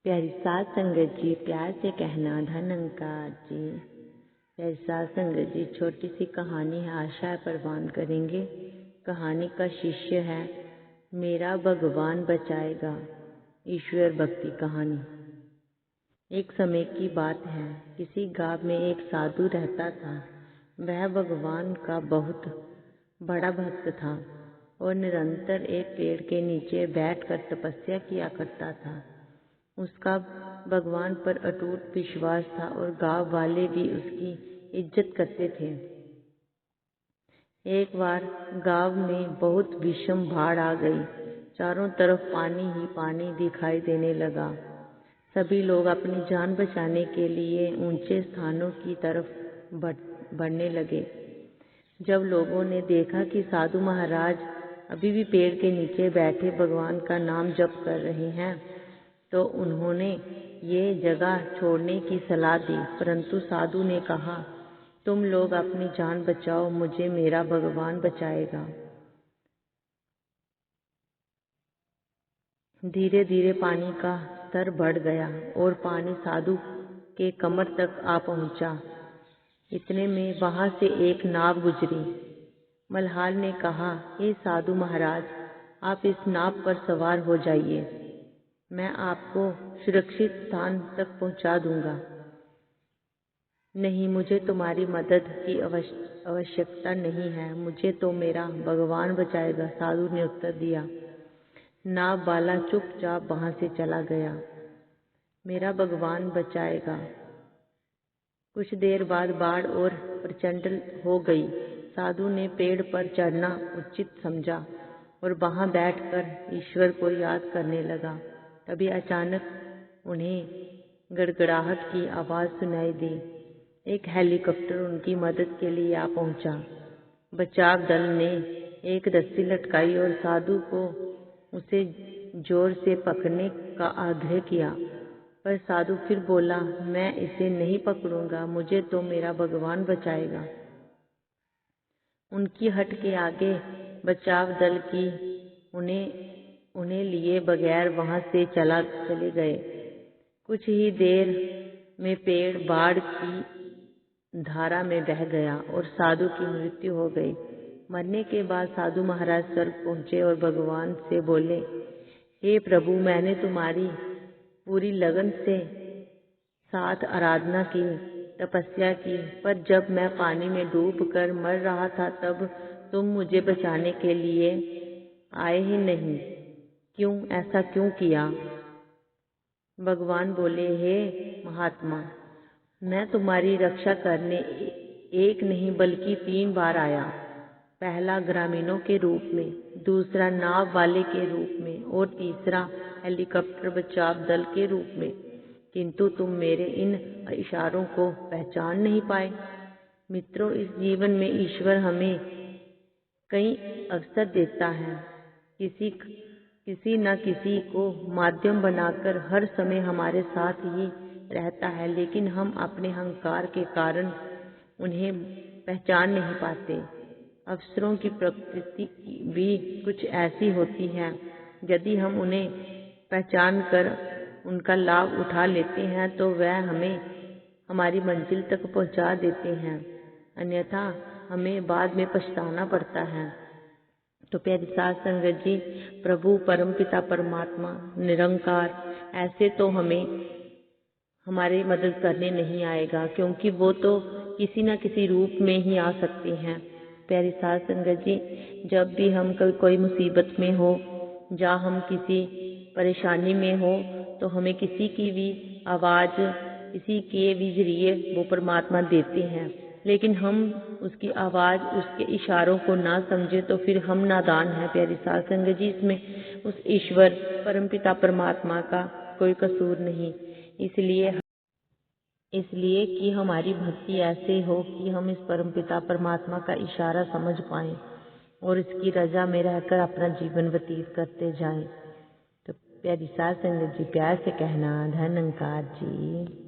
प्यारी साध संगत जी, प्यार से कहना धनंकार जी। प्यारी साध संगत जी, छोटी सी कहानी है, आशा है परवान करेंगे। कहानी का शीर्षक है मेरा भगवान बचाएगा। ईश्वर भक्ति कहानी। एक समय की बात है, किसी गांव में एक साधु रहता था। वह भगवान का बहुत बड़ा भक्त था और निरंतर एक पेड़ के नीचे बैठकर तपस्या किया करता था। उसका भगवान पर अटूट विश्वास था और गांव वाले भी उसकी इज्जत करते थे। एक बार गांव में बहुत भीषण बाढ़ आ गई। चारों तरफ पानी ही पानी दिखाई देने लगा। सभी लोग अपनी जान बचाने के लिए ऊंचे स्थानों की तरफ बढ़ने लगे। जब लोगों ने देखा कि साधु महाराज अभी भी पेड़ के नीचे बैठे भगवान का नाम जप कर रहे हैं, तो उन्होंने ये जगह छोड़ने की सलाह दी। परंतु साधु ने कहा, तुम लोग अपनी जान बचाओ, मुझे मेरा भगवान बचाएगा। धीरे धीरे पानी का स्तर बढ़ गया और पानी साधु के कमर तक आ पहुंचा। इतने में वहां से एक नाव गुजरी। मल्हार ने कहा, हे साधु महाराज, आप इस नाव पर सवार हो जाइए, मैं आपको सुरक्षित स्थान तक पहुंचा दूंगा। नहीं, मुझे तुम्हारी मदद की आवश्यकता नहीं है, मुझे तो मेरा भगवान बचाएगा, साधु ने उत्तर दिया। नाव वाला चुपचाप वहां से चला गया। मेरा भगवान बचाएगा। कुछ देर बाद बाढ़ और प्रचंड हो गई। साधु ने पेड़ पर चढ़ना उचित समझा और वहां बैठकर ईश्वर को याद करने लगा। तभी अचानक उन्हें गड़गड़ाहट की आवाज सुनाई दी। एक हेलीकॉप्टर उनकी मदद के लिए आ पहुंचा। बचाव दल ने एक रस्सी लटकाई और साधु को उसे जोर से पकड़ने का आग्रह किया, पर साधु फिर बोला, मैं इसे नहीं पकड़ूंगा, मुझे तो मेरा भगवान बचाएगा। उनकी हट के आगे बचाव दल की उन्हें लिए बगैर वहां से चले गए। कुछ ही देर में पेड़ बाढ़ की धारा में बह गया और साधु की मृत्यु हो गई। मरने के बाद साधु महाराज स्वर्ग पहुंचे और भगवान से बोले, हे प्रभु, मैंने तुम्हारी पूरी लगन से साथ आराधना की, तपस्या की, पर जब मैं पानी में डूब कर मर रहा था तब तुम मुझे बचाने के लिए आए ही नहीं। क्यों, ऐसा क्यों किया? भगवान बोले, हे महात्मा, मैं तुम्हारी रक्षा करने एक नहीं बल्कि 3 बार आया। पहला ग्रामीणों के रूप में, दूसरा नाव वाले के रूप में और तीसरा हेलीकॉप्टर बचाव दल के रूप में, किंतु तुम मेरे इन इशारों को पहचान नहीं पाए। मित्रों, इस जीवन में ईश्वर हमें कई अवसर देता है। किसी न किसी को माध्यम बनाकर हर समय हमारे साथ ही रहता है, लेकिन हम अपने अहंकार के कारण उन्हें पहचान नहीं पाते। अवसरों की प्रकृति भी कुछ ऐसी होती है, यदि हम उन्हें पहचान कर उनका लाभ उठा लेते हैं तो वह हमें हमारी मंजिल तक पहुंचा देते हैं, अन्यथा हमें बाद में पछताना पड़ता है। तो प्यारी साध संगत जी, प्रभु परमपिता परमात्मा निरंकार ऐसे तो हमें हमारी मदद करने नहीं आएगा, क्योंकि वो तो किसी न किसी रूप में ही आ सकते हैं। प्यारी साध संगत जी, जब भी हम कोई मुसीबत में हो या हम किसी परेशानी में हो, तो हमें किसी की भी आवाज, किसी के भी जरिए वो परमात्मा देते हैं, लेकिन हम उसकी आवाज, उसके इशारों को ना समझे तो फिर हम नादान हैं। प्यारी साध संगत जी, इसमें उस ईश्वर परमपिता परमात्मा का कोई कसूर नहीं। इसलिए कि हमारी भक्ति ऐसे हो कि हम इस परमपिता परमात्मा का इशारा समझ पाएं और इसकी रजा में रहकर अपना जीवन व्यतीत करते जाएं। तो प्यारी साध संगत जी, प्यार से कहना धनंकार जी।